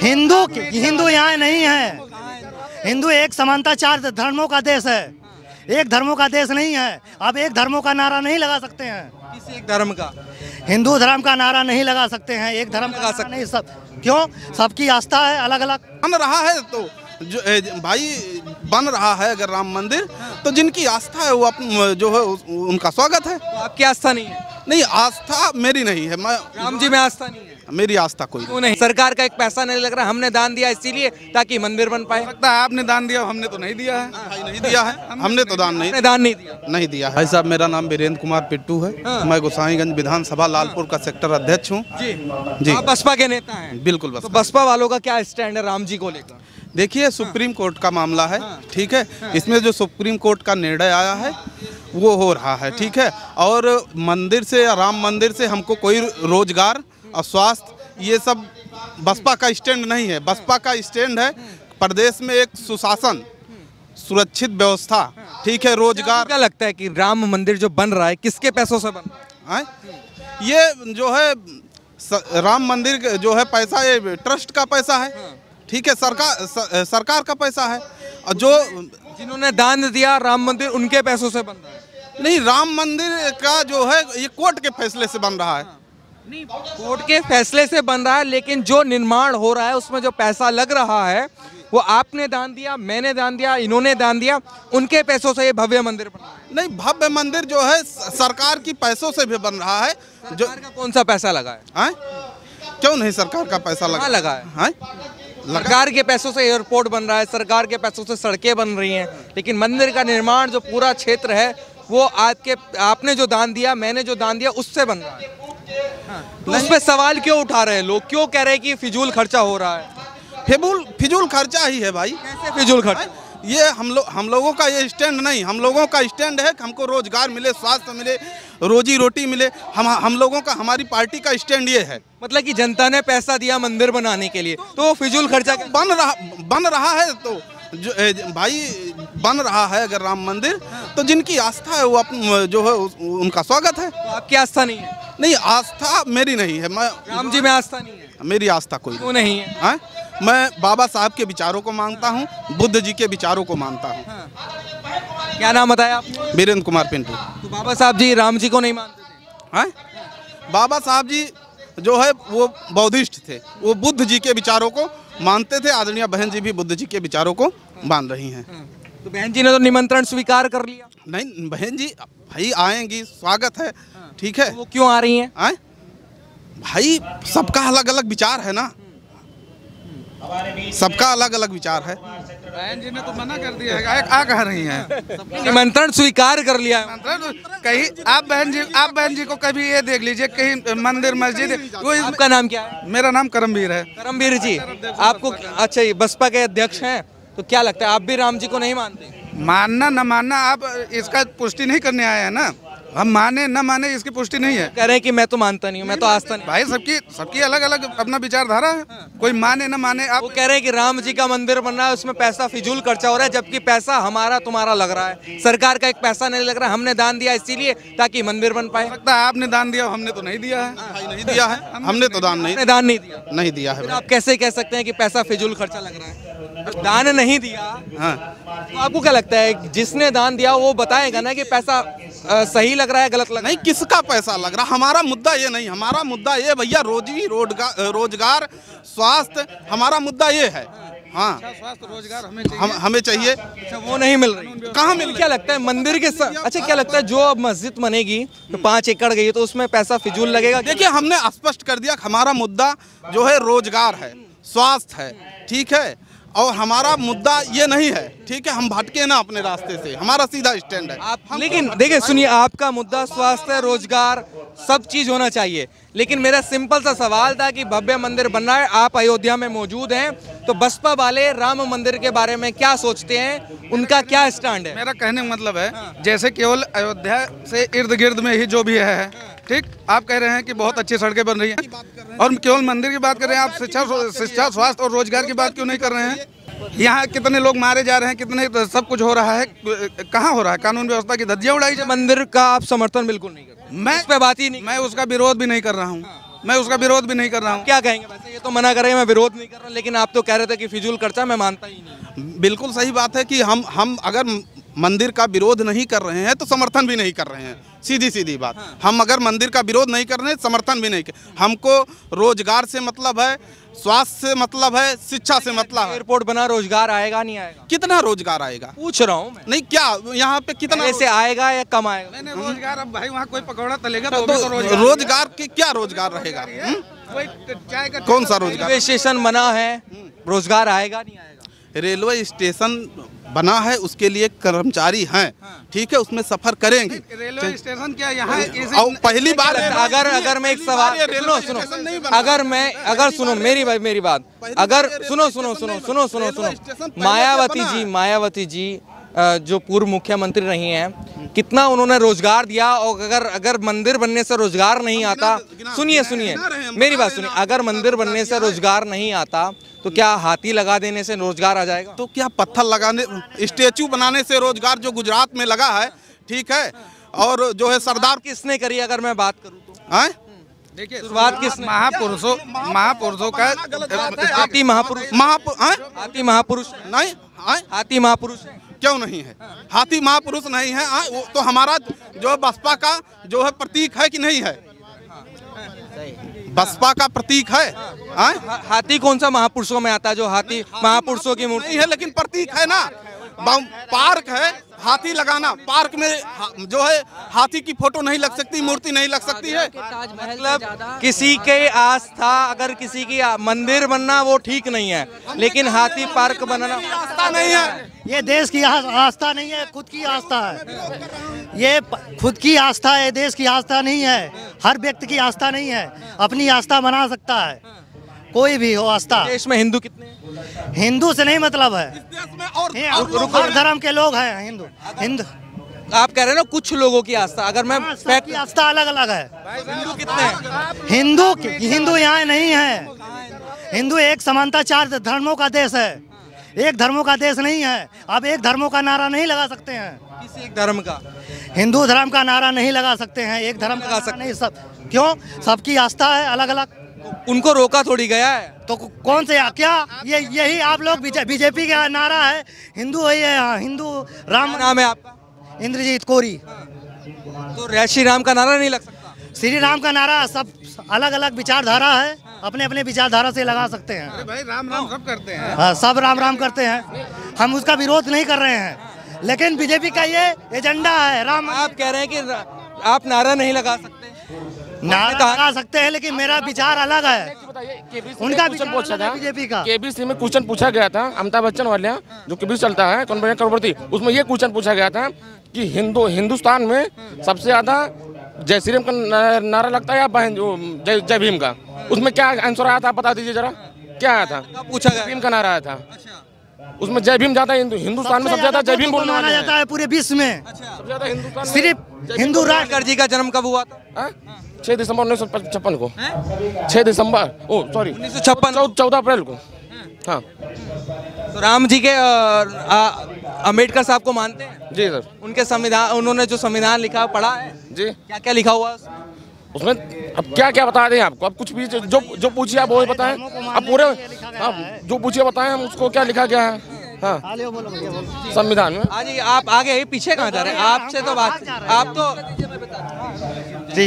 हिंदू यहाँ नहीं है। हिंदू एक समानता, 4 धर्मों का देश है, एक धर्मों का देश नहीं है। अब एक धर्मों का नारा नहीं लगा सकते हैं। किसी एक धर्म का, हिंदू धर्म का नारा नहीं लगा सकते हैं, एक धर्म लगा सकते नहीं। सब क्यों? सबकी आस्था है अलग अलग। बन रहा है तो भाई बन रहा है अगर राम मंदिर, तो जिनकी आस्था है वो जो है उनका स्वागत है। तो आपकी आस्था नहीं है? नहीं, आस्था मेरी नहीं है। मैं राम जी में आस्था नहीं है? मेरी आस्था कोई क्यों नहीं? सरकार का एक पैसा नहीं लग रहा, हमने दान दिया इसीलिए ताकि मंदिर बन पाए। लगता है आपने दान दिया, हमने तो नहीं दिया है। भाई नहीं दिया है, हमने तो दान नहीं दिया है। भाई साहब, मेरा नाम वीरेंद्र कुमार पिट्टू है। मैं गोसाईगंज विधानसभा लालपुर का सेक्टर अध्यक्ष हूँ। जी, आप बसपा के नेता हैं? बिल्कुल। तो बसपा वालों का क्या स्टैंड है राम जी को लेकर? देखिए, सुप्रीम कोर्ट का मामला है, ठीक है। इसमें जो सुप्रीम कोर्ट का निर्णय आया है वो हो रहा है, ठीक है। और मंदिर से, राम मंदिर से हमको कोई रोजगार और स्वास्थ्य, ये सब बसपा का स्टैंड नहीं है। बसपा का स्टैंड है प्रदेश में एक सुशासन, सुरक्षित व्यवस्था, ठीक है, रोजगार। क्या लगता है कि राम मंदिर जो बन रहा है किसके पैसों से बन रहा है? ये जो है राम मंदिर जो है पैसा, ये ट्रस्ट का पैसा है, ठीक है, सरकार का पैसा है। और जो जिन्होंने दान दिया राम मंदिर, उनके पैसों से बन रहा है? नहीं, राम मंदिर का जो है ये कोर्ट के फैसले से बन रहा है। नहीं, कोर्ट के फैसले से बन रहा है, लेकिन जो निर्माण हो रहा है उसमें जो पैसा लग रहा है वो आपने दान दिया, मैंने दान दिया, इन्होंने दान दिया, उनके पैसों से ये भव्य मंदिर बन रहा है। नहीं, भव्य मंदिर जो है सरकार की पैसों से भी बन रहा है। जो सरकार का कौन सा पैसा लगा है? क्यों नहीं, सरकार का पैसा लगा है? सरकार के पैसों से एयरपोर्ट बन रहा है, सरकार के पैसों से सड़कें बन रही हैं, लेकिन मंदिर का निर्माण जो पूरा क्षेत्र है वो आपने जो दान दिया, मैंने जो दान दिया, उससे बन रहा है। तो उस पे सवाल क्यों उठा रहे हैं लोग? क्यों कह रहे हैं कि फिजूल खर्चा हो रहा है? फिजूल खर्चा ही है भाई। कैसे फिजूल खर्चा? ये हम लोगों का ये स्टैंड नहीं। हम लोगों का स्टैंड है कि हमको रोजगार मिले, स्वास्थ्य मिले, रोजी रोटी मिले। हम लोगों का, हमारी पार्टी का स्टैंड ये है। मतलब कि जनता ने पैसा दिया मंदिर बनाने के लिए, तो वो फिजूल खर्चा बन रहा है तो भाई बन रहा है अगर राम मंदिर, तो जिनकी आस्था है वो जो है उनका स्वागत है। तो आपकी आस्था नहीं है? नहीं, आस्था मेरी नहीं है। मैं राम जी में आस्था नहीं है? मेरी आस्था कोई क्यों नहीं है? मैं बाबा साहब के विचारों को मानता हूँ, बुद्ध जी के विचारों को मानता हूँ। क्या नाम बताया आपने? वीरेंद्र कुमार पिंटू। तो बाबा साहब जी राम जी को नहीं मानते थे? बाबा साहब जी जो है वो बौद्धिस्ट थे, वो बुद्ध जी के विचारों को मानते थे। आदरणीय बहन जी भी बुद्ध जी के विचारों को मान रही हैं। तो बहन जी ने तो निमंत्रण स्वीकार कर लिया? नहीं, बहन जी भाई आएंगी, स्वागत है, ठीक है। वो क्यों आ रही हैं? भाई सबका अलग अलग विचार है ना, सबका अलग अलग विचार है। बहन जी ने तो मना कर दिया है, आ कह रही हैं। निमंत्रण स्वीकार कर लिया है। कहीं आप बहन जी को कभी ये देख लीजिए, कहीं मंदिर मस्जिद। आपका नाम क्या है? मेरा नाम करमवीर है। करमवीर जी, आपको अच्छा, ये बसपा के अध्यक्ष हैं, तो क्या लगता है आप भी राम जी को नहीं मानते? मानना न मानना आप इसका पुष्टि नहीं करने आए हैं ना। हम माने न माने इसकी पुष्टि नहीं है। कह रहे हैं कि मैं तो मानता नहीं हूँ, मैं तो आस्था नहीं। भाई सबकी अलग अलग अपना विचारधारा है, कोई माने न माने। आप वो कह रहे हैं कि राम जी का मंदिर बन रहा है, उसमें पैसा फिजूल खर्चा हो रहा है, जबकि पैसा हमारा तुम्हारा लग रहा है। सरकार का एक पैसा नहीं लग रहा, हमने दान दिया इसीलिए ताकि मंदिर बन पाए। लगता है आपने दान दिया, हमने तो नहीं दिया है। भाई नहीं दिया है, हमने तो दान नहीं दिया है। आप कैसे कह सकते हैं कि पैसा फिजूल खर्चा लग रहा है? दान नहीं दिया। तो आपको क्या लगता है जिसने दान दिया वो बताएगा ना कि पैसा सही लग रहा है, गलत लग रहा है? नहीं, किसका पैसा लग रहा, हमारा मुद्दा ये नहीं। हमारा मुद्दा ये भैया रोजगार, स्वास्थ्य, हमारा मुद्दा ये है। स्वास्थ्य रोजगार हमें चाहिए। अच्छा, वो नहीं मिल रही। कहाँ मिल रही? क्या लगता है मंदिर के अच्छा, क्या लगता है जो अब मस्जिद बनेगी तो 5 एकड़ गई तो उसमें पैसा फिजूल लगेगा? देखिए, हमने स्पष्ट कर दिया हमारा मुद्दा जो है रोजगार है, स्वास्थ्य है, ठीक है। और हमारा मुद्दा ये नहीं है, ठीक है। हम भटके ना अपने रास्ते से, हमारा सीधा स्टैंड है। लेकिन देखिए, सुनिए, आपका मुद्दा स्वास्थ्य, रोजगार, सब चीज होना चाहिए, लेकिन मेरा सिंपल सा सवाल था कि भव्य मंदिर बन रहा है, आप अयोध्या में मौजूद हैं, तो बसपा वाले राम मंदिर के बारे में क्या सोचते हैं, उनका क्या स्टैंड है? मेरा कहने का मतलब है, जैसे केवल अयोध्या से इर्द गिर्द में ही जो भी है, ठीक, आप कह रहे हैं कि बहुत अच्छी सड़कें बन रही हैं, और केवल मंदिर की बात कर रहे हैं। आप शिक्षा, स्वास्थ्य और रोजगार की बात क्यों नहीं कर रहे हैं? यहाँ कितने लोग मारे जा रहे हैं, कितने सब कुछ हो रहा है, कहाँ हो रहा है? कानून व्यवस्था की धज्जियां उड़ाई। मंदिर का आप समर्थन बिल्कुल नहीं करते? मैं उस पे बात ही नहीं, मैं उसका विरोध भी नहीं कर रहा हूँ। मैं उसका विरोध भी नहीं कर रहा हूँ। क्या कहेंगे? वैसे ये तो मना कर रहे हैं, मैं विरोध नहीं कर रहा, लेकिन आप तो कह रहे थे कि फिजूल खर्चा मैं मानता ही नहीं। बिल्कुल सही बात है कि हम अगर मंदिर का विरोध नहीं कर रहे हैं तो समर्थन भी नहीं कर रहे हैं, सीधी सीधी बात। हम अगर मंदिर का विरोध नहीं कर रहे हैं, समर्थन भी नहीं कर, हमको रोजगार से मतलब है, स्वास्थ्य से मतलब है, शिक्षा से मतलब है। एयरपोर्ट बना, रोजगार आएगा नहीं आएगा? कितना रोजगार आएगा पूछ रहा हूँ मैं। नहीं, क्या यहाँ पे कितना ऐसे आएगा या कम आएगा? नहीं रोजगार, अब भाई वहाँ कोई पकौड़ा तलेगा तो तो भी तो रोजगार। रोजगार की क्या रोजगार रहेगा? कोई चाय का कौन सा रोजगार? रेलवे स्टेशन बना है, रोजगार आएगा नहीं आएगा? रेलवे स्टेशन बना है, उसके लिए कर्मचारी हैं, ठीक है, उसमें सफर करेंगे। रेलवे स्टेशन क्या यहाँ और पहली बार अगर मैं एक सवाल सुनो, अगर सुनो मेरी बात, अगर सुनो मायावती जी जो पूर्व मुख्यमंत्री रही हैं, कितना उन्होंने रोजगार दिया, और अगर मंदिर बनने से रोजगार नहीं आता, सुनिए मेरी बात सुनिए, अगर मंदिर बनने से रोजगार नहीं आता तो क्या हाथी लगा देने से रोजगार आ जाएगा? तो क्या पत्थर लगाने, स्टेचू बनाने से रोजगार जो गुजरात में लगा है, ठीक है, और जो है सरदार किसने करी? अगर मैं बात करूं तो हैं? देखिए शुरुआत किसने? महापुरुषों का हाथी महापुरुष हाथी महापुरुष नहीं, हाथी महापुरुष है। क्यों नहीं है? हाथी महापुरुष नहीं है, वो तो हमारा जो बसपा का जो है प्रतीक है कि नहीं है? बसपा का प्रतीक है। हाथी कौन सा महापुरुषों में आता है? जो हाथी महापुरुषों की मूर्ति नहीं है, लेकिन प्रतीक है ना। पार्क है, हाथी लगाना, पार्क में जो है हाथी की फोटो नहीं लग सकती, मूर्ति नहीं लग सकती है। मतलब किसी के आस्था, अगर किसी की मंदिर बनना वो ठीक नहीं है, लेकिन हाथी पार्क बनाना आस्था नहीं है। ये देश की आस्था नहीं है, खुद की आस्था है। ये खुद की आस्था है, देश की आस्था नहीं है। हर व्यक्ति की आस्था नहीं है, अपनी आस्था बना सकता है, कोई भी हो आस्था। देश में हिंदू कितने हैं? हिंदू से नहीं मतलब है, हर धर्म के लोग हैं हिंदू। आप कह रहे हैं ना कुछ लोगों की आस्था, अगर मैं सबकी आस्था अलग अलग है। हिंदू कितने हैं? हिंदू यहाँ नहीं है। हिंदू एक समानता, चार धर्मों का देश है, एक धर्मों का देश नहीं है। आप एक धर्मों का नारा नहीं लगा सकते हैं। किसी एक धर्म का? हिंदू धर्म का नारा नहीं लगा सकते हैं, एक धर्म का नारा नहीं। सब क्यों? सबकी आस्था है अलग अलग। उनको रोका थोड़ी गया है। तो कौन से क्या यही आप लोग बीजेपी का नारा है, हिंदू है ये, हिंदू राम। नाम है आपका? इंद्रजीत कोरी। तो जय श्री राम का नारा नहीं लग सकता? श्री राम का नारा सब अलग अलग विचारधारा है, अपने अपने विचारधारा से लगा सकते हैं। अरे भाई राम राम सब करते हैं। हाँ, सब राम राम करते हैं, हम उसका विरोध नहीं कर रहे हैं, लेकिन बीजेपी का ये एजेंडा है राम। आप कह रहे हैं कि आप नारा नहीं लगा सकते? नारा लगा सकते हैं, लेकिन मेरा विचार अलग है, उनका विचार पूछा अलग है था बीजेपी का। केबीसी में क्वेश्चन पूछा गया था, अमिताभ बच्चन वाले जो केबीसी चलता है कौन बने करोड़पति, उसमें ये क्वेश्चन पूछा गया था कि हिंदुस्तान में सबसे ज्यादा जय श्री राम का नारा लगता है या जय भीम का? उसमें क्या आंसर आया था, बता दीजिए जरा, क्या आया था? पूछा गया भीम का नारा आया था, उसमें जय भीम ज्यादा हिंदुस्तान में सबसे ज्यादा जय भीम बोलने माना जाता है पूरे विश्व में। सबसे ज्यादा हिंदुस्तान में सिर्फ हिंदू अम्बेडकर जी का जन्म कब हुआ था? 6 दिसंबर 1956 को। 6 दिसंबर, ओ सॉरी 1956, 14 अप्रैल को। हाँ, तो राम जी के अम्बेडकर साहब को मानते हैं? जी सर। उनके संविधान, उन्होंने जो संविधान लिखा पढ़ा है जी, क्या क्या लिखा हुआ है उसमें? अब क्या क्या बता दें आपको? अब कुछ भी जो पूछिए आप वो बताएं। अब पूरे जो पूछिए बताएं हम उसको, क्या लिखा गया है हाँ संविधान में। आज आप आगे पीछे कहाँ जा रहे हैं? आपसे तो बात, आप तो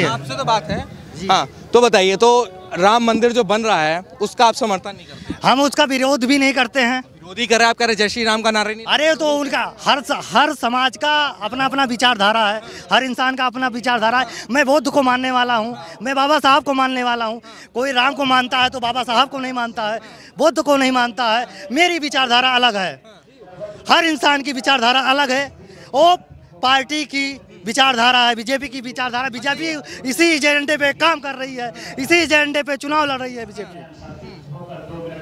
आपसे तो बात है। हाँ, तो बताइए, तो राम मंदिर जो बन रहा है उसका आप समर्थन नहीं करते? हम उसका विरोध भी नहीं करते हैं। विरोधी कर रहे हैं? आप कह रहे जय श्री राम का नारा नहीं? अरे तो उनका हर समाज का अपना अपना विचारधारा है, हर इंसान का अपना विचारधारा है। मैं बौद्ध को मानने वाला हूँ, मैं बाबा साहब को मानने वाला हूँ। कोई राम को मानता है तो बाबा साहब को नहीं मानता है, बुद्ध को नहीं मानता है। मेरी विचारधारा अलग है, हर इंसान की विचारधारा अलग है। वो पार्टी की विचारधारा है, बीजेपी की विचारधारा। बीजेपी इसी एजेंडे पे काम कर रही है, इसी एजेंडे पे चुनाव लड़ रही है बीजेपी,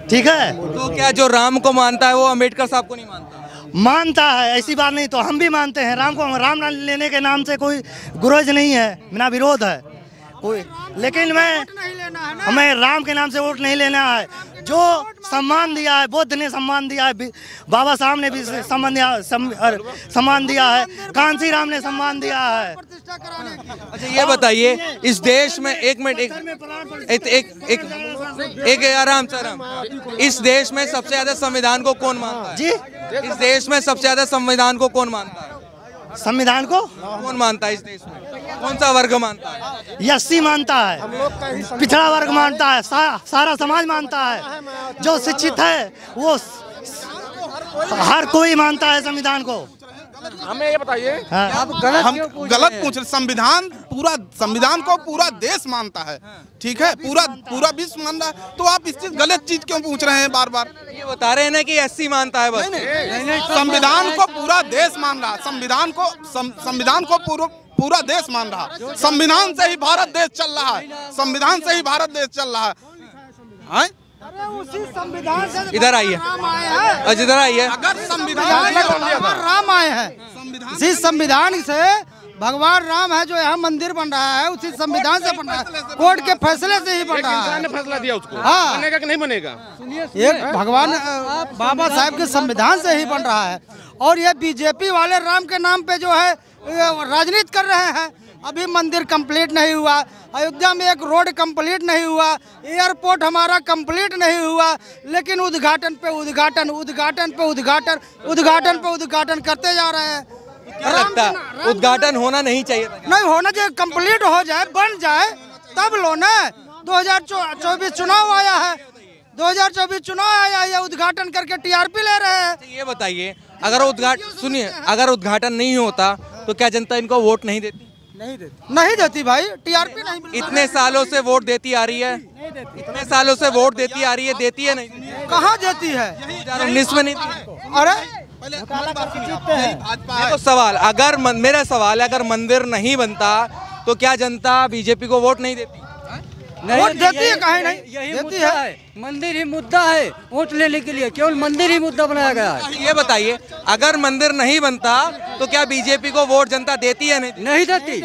ठीक है। तो क्या जो राम को मानता है वो अम्बेडकर साहब को नहीं मानता? मानता है, ऐसी बात नहीं। तो हम भी मानते हैं राम को। राम लेने के नाम से कोई गुरेज नहीं है, बिना विरोध है कोई। लेकिन हमें राम के नाम से वोट नहीं लेना है। जो सम्मान दिया है, बुद्ध ने सम्मान दिया है, बाबा साहब ने भी सम्मान दिया है, कांसी राम ने सम्मान दिया है। अच्छा ये बताइए, इस देश में एक मिनट एक आराम से आराम, इस देश में सबसे ज्यादा संविधान को कौन मानता है जी? इस देश में सबसे ज्यादा संविधान को कौन मानता है? संविधान को कौन मानता है इस देश में? कौन सा वर्ग मानता है? एससी मानता है, पिछड़ा वर्ग मानता है, सारा समाज मानता है, जो शिक्षित है वो हर कोई मानता है संविधान को। हमें ये बताइए, हम गलत पूछ रहे। संविधान को पूरा देश मानता है, ठीक है, पूरा विश्व मानता है, तो आप इस चीज गलत चीज क्यों पूछ रहे हैं बार बार? ये बता रहे हैं ना कि एससी मानता है बस। नहीं, संविधान को पूरा देश मान रहा, संविधान को पूरा देश मान रहा। संविधान से ही भारत देश चल रहा है, संविधान से ही भारत देश चल रहा है। उसी संविधान से इधर आइए, इधर आइए। अगर संविधान राम आए हैं, इसी संविधान से भगवान राम है जो यहाँ मंदिर बन रहा है, उसी संविधान से बन रहा है, कोर्ट के फैसले से ही बन रहा है। ने फैसला दिया उसको, हाँ। बनेगा कि नहीं बनेगा? ये भगवान बाबा साहब के संविधान से ही बन रहा है। और ये बीजेपी वाले राम के नाम पे जो है राजनीति कर रहे हैं। अभी मंदिर कंप्लीट नहीं हुआ, अयोध्या में एक रोड कंप्लीट नहीं हुआ, एयरपोर्ट हमारा कंप्लीट नहीं हुआ, लेकिन उद्घाटन पे उद्घाटन करते जा रहे हैं। क्या लगता है उद्घाटन होना नहीं चाहिए? नहीं होना चाहिए, कंप्लीट हो जाए, बन जाए तब लो ना। 2024 चुनाव आया है, 2024 चुनाव आया है, उद्घाटन करके टीआरपी ले रहे हैं। ये बताइए, अगर उद्घाटन नहीं होता तो क्या जनता इनको वोट नहीं देती? नहीं देती भाई, टीआरपी नहीं मिलता। इतने सालों से वोट देती आ रही है, इतने सालों से वोट देती आ रही है, देती है नहीं? कहाँ देती है? 2019 में नहीं दी। अरे देखो सवाल, मेरा सवाल है, अगर मंदिर नहीं बनता तो क्या जनता बीजेपी को वोट नहीं देती? वोट देती है, कहीं नहीं यही देती मुद्दा है। मंदिर ही मुद्दा है वोट लेने के लिए, केवल मंदिर ही मुद्दा बनाया गया है। ये बताइए, अगर मंदिर नहीं बनता तो क्या बीजेपी को वोट जनता देती है नहीं? नहीं देती।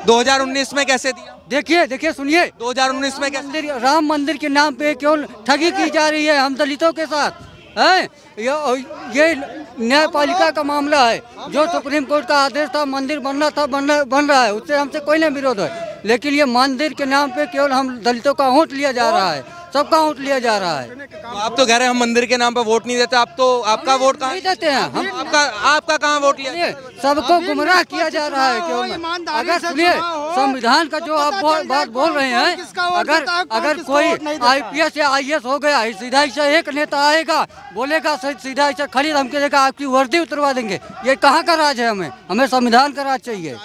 2019 में कैसे दिया? देखिए सुनिए, 2019 में कैसे? राम मंदिर के नाम पे केवल ठगी की जा रही है हम दलितों के साथ है। ये न्यायपालिका का मामला है, जो सुप्रीम कोर्ट का आदेश था, मंदिर बनना था, बन रहा है, उससे हमसे कोई नहीं विरोध है। लेकिन ये मंदिर के नाम पे केवल हम दलितों का वोट लिया जा रहा है, सबका वोट लिया जा रहा है। तो आप तो कह रहे हैं हम मंदिर के नाम पे वोट नहीं देते, आप तो आपका वोट कहाँ नहीं देते हैं हम। आपका कहाँ वोट लिया? सबको गुमराह किया जा रहा है केवल। अगर सुनिए, संविधान का जो आप बात बोल रहे हैं, अगर कोई IPS या IAS हो गया, सीधा से एक नेता आएगा, बोलेगा सीधा से खड़ी धमकी देगा, आपकी वर्दी उतरवा देंगे। ये कहाँ का राज है? हमें संविधान का राज चाहिए।